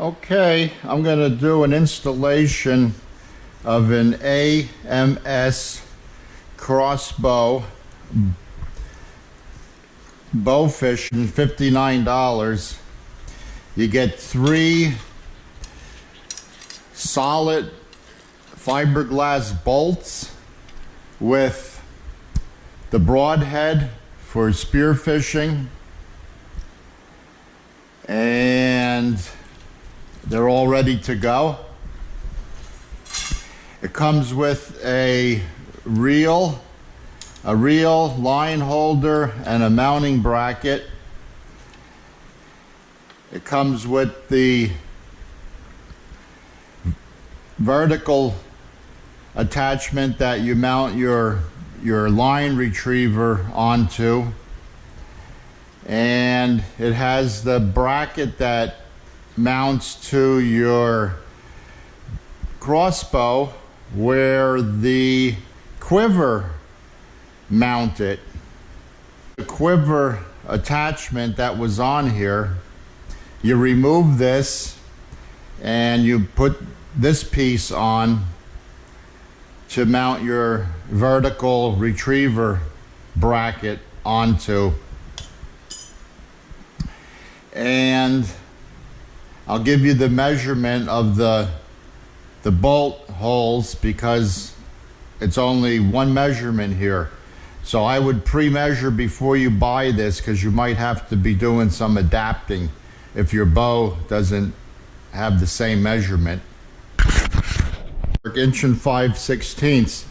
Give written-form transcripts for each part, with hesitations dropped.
Okay, I'm going to do an installation of an AMS crossbow bowfishing, $59. You get 3 solid fiberglass bolts with the broadhead for spearfishing, and they're all ready to go. It comes with a reel, line holder, and a mounting bracket. It comes with the vertical attachment that you mount your line retriever onto, and it has the bracket that mounts to your crossbow where the quiver mounted. The quiver attachment that was on here, you remove this and you put this piece on to mount your vertical retriever bracket onto. And I'll give you the measurement of the bolt holes because it's only one measurement here. So I would pre-measure before you buy this, because you might have to be doing some adapting if your bow doesn't have the same measurement. 1 5/16".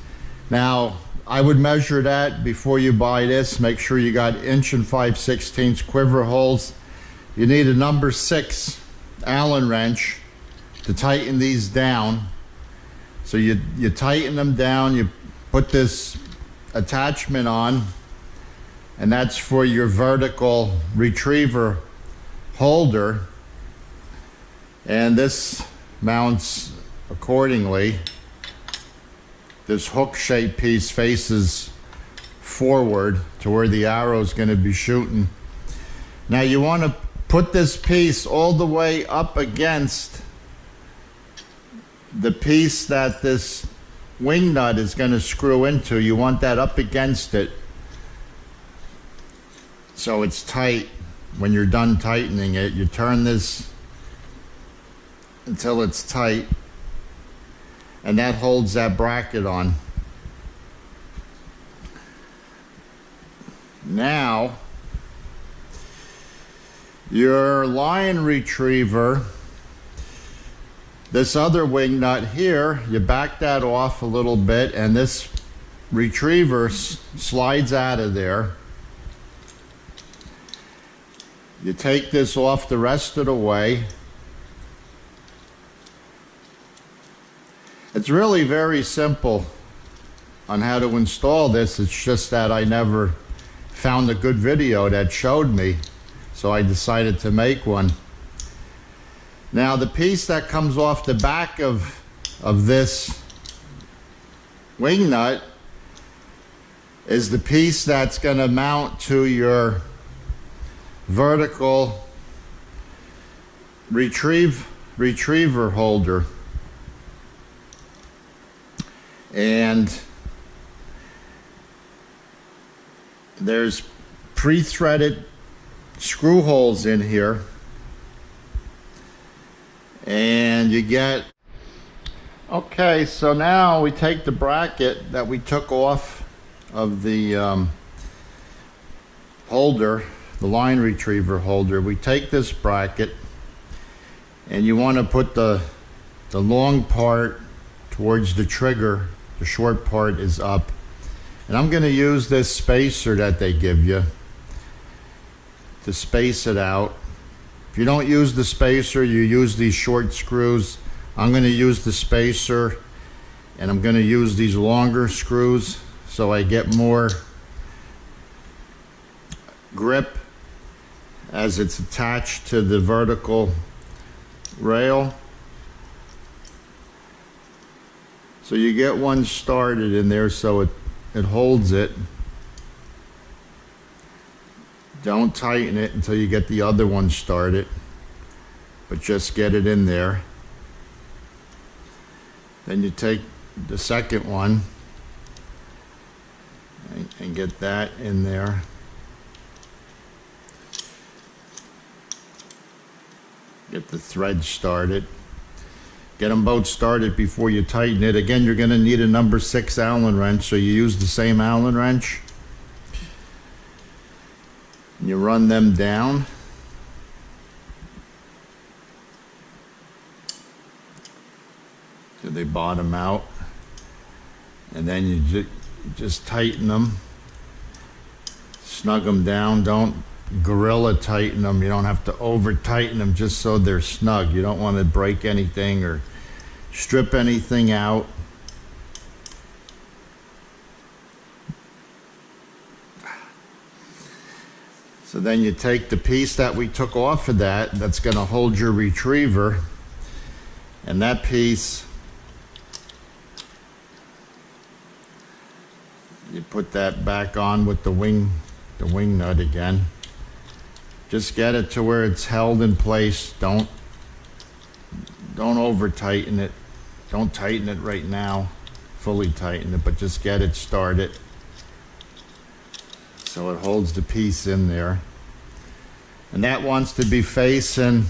Now I would measure that before you buy this. Make sure you got 1 5/16" quiver holes. You need a number 6 Allen wrench to tighten these down. So you tighten them down, you put this attachment on, and that's for your vertical retriever holder, and this mounts accordingly. This hook-shaped piece faces forward to where the arrow is going to be shooting. Now you want to put this piece all the way up against the piece that this wing nut is going to screw into. You want that up against it so it's tight. When you're done tightening it, you turn this until it's tight, and that holds that bracket on. Now your line retriever, this other wing nut here, you back that off a little bit and this retriever slides out of there. You take this off the rest of the way. It's really very simple on how to install this. It's just that I never found a good video that showed me, so I decided to make one. Now the piece that comes off the back of this wing nut is the piece that's going to mount to your vertical retriever holder. And there's pre-threaded screw holes in here, and you get, okay, so now we take the bracket that we took off of the holder, the line retriever holder. We take this bracket, and you want to put the long part towards the trigger. The short part is up, and I'm going to use this spacer that they give you to space it out. If you don't use the spacer, you use these short screws. I'm going to use the spacer, and I'm going to use these longer screws so I get more grip as it's attached to the vertical rail. So you get one started in there so it holds it. Don't tighten it until you get the other one started. but just get it in there. Then you take the second one and get that in there. Get the thread started. Get them both started before you tighten it. Again, you're going to need a number 6 Allen wrench, so you use the same Allen wrench. And you run them down. So they bottom out. And then you just tighten them. Snug them down. Don't gorilla tighten them. You don't have to over tighten them, just so they're snug. You don't want to break anything or strip anything out. So then you take the piece that we took off of that's going to hold your retriever, and that piece, you put that back on with the wing nut again. Just get it to where it's held in place. Don't over tighten it. Don't tighten it right now, fully tighten it, but just get it started so it holds the piece in there. And that wants to be facing,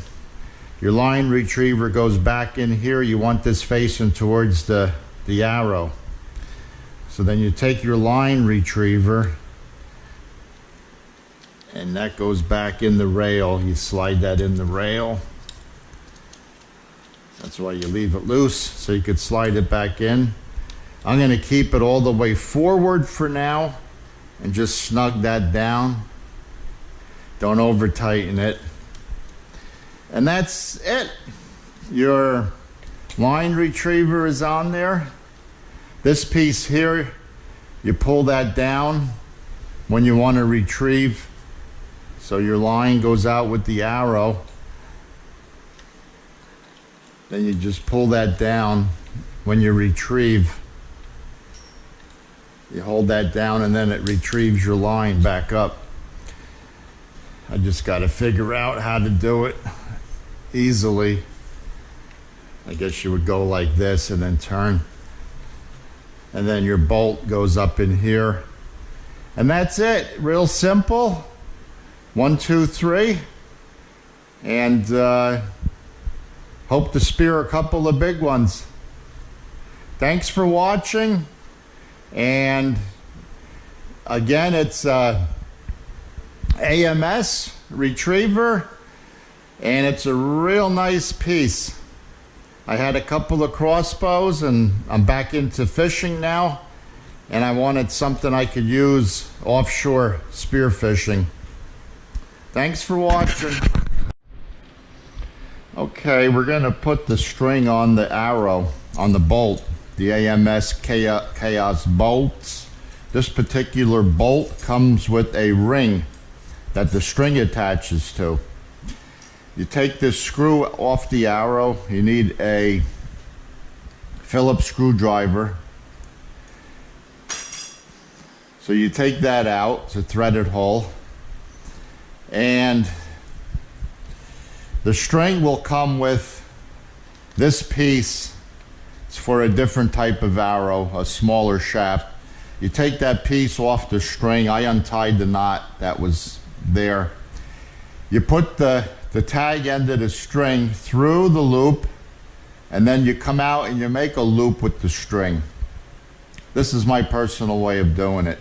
your line retriever goes back in here. You want this facing towards the arrow. So then you take your line retriever, and that goes back in the rail. You slide that in the rail. That's why you leave it loose, so you could slide it back in. I'm going to keep it all the way forward for now and just snug that down. Don't over tighten it. And that's it. Your line retriever is on there. This piece here, you pull that down when you want to retrieve. So your line goes out with the arrow. Then you just pull that down when you retrieve. You hold that down and then it retrieves your line back up. I just got to figure out how to do it easily. I guess you would go like this and then turn. And then your bolt goes up in here. And that's it. Real simple. 1, 2, 3. And hope to spear a couple of big ones. Thanks for watching. And again, it's AMS retriever, and it's a real nice piece. I had a couple of crossbows, and I'm back into fishing now, and I wanted something I could use offshore spear fishing. Thanks for watching. Okay, we're going to put the string on the arrow, on the bolt, the AMS Chaos bolts. This particular bolt comes with a ring that the string attaches to. You take this screw off the arrow. You need a Phillips screwdriver. So you take that out. It's a threaded hole. And the string will come with this piece. It's for a different type of arrow, a smaller shaft. You take that piece off the string. I untied the knot that was there. You put the tag end of the string through the loop, and then you come out and you make a loop with the string. This is my personal way of doing it.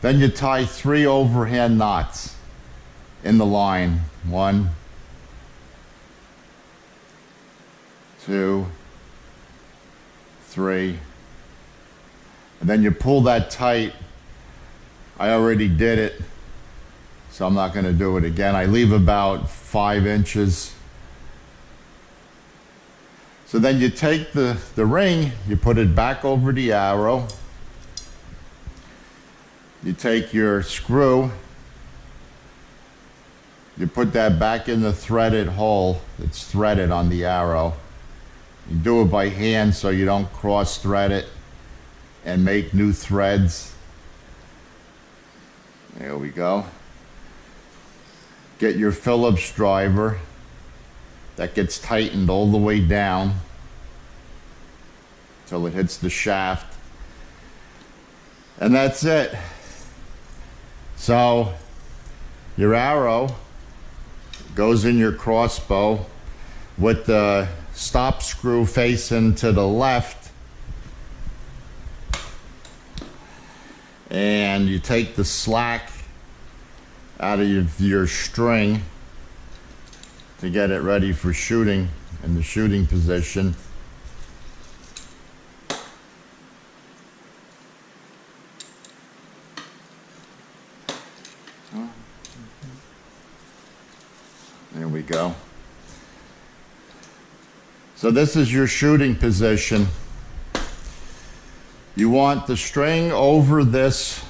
Then you tie 3 overhand knots in the line. 1, 2, 3. And then you pull that tight. I already did it, so I'm not going to do it again. I leave about 5 inches. So then you take the ring, you put it back over the arrow. You take your screw, you put that back in the threaded hole that's threaded on the arrow. You do it by hand so you don't cross thread it and make new threads. There we go. Get your Phillips driver. that gets tightened all the way down till it hits the shaft. And that's it. So your arrow goes in your crossbow with the stop screw facing to the left, and you take the slack out of your string to get it ready for shooting in the shooting position. There we go. So this is your shooting position. You want the string over this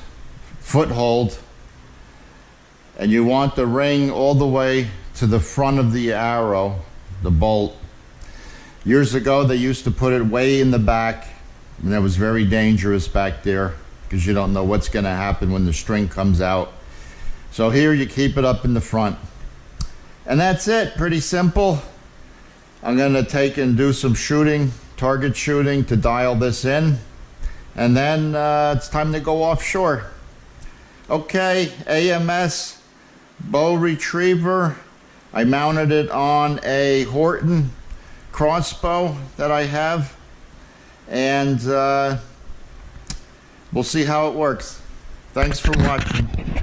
foothold, and you want the ring all the way to the front of the arrow, the bolt. Years ago, they used to put it way in the back, and that was very dangerous back there because you don't know what's going to happen when the string comes out. So here you keep it up in the front. And that's it, pretty simple. I'm going to take and do some shooting, target shooting, to dial this in. And then it's time to go offshore. Okay, AMS bow retriever. I mounted it on a Horton crossbow that I have. And we'll see how it works. Thanks for watching.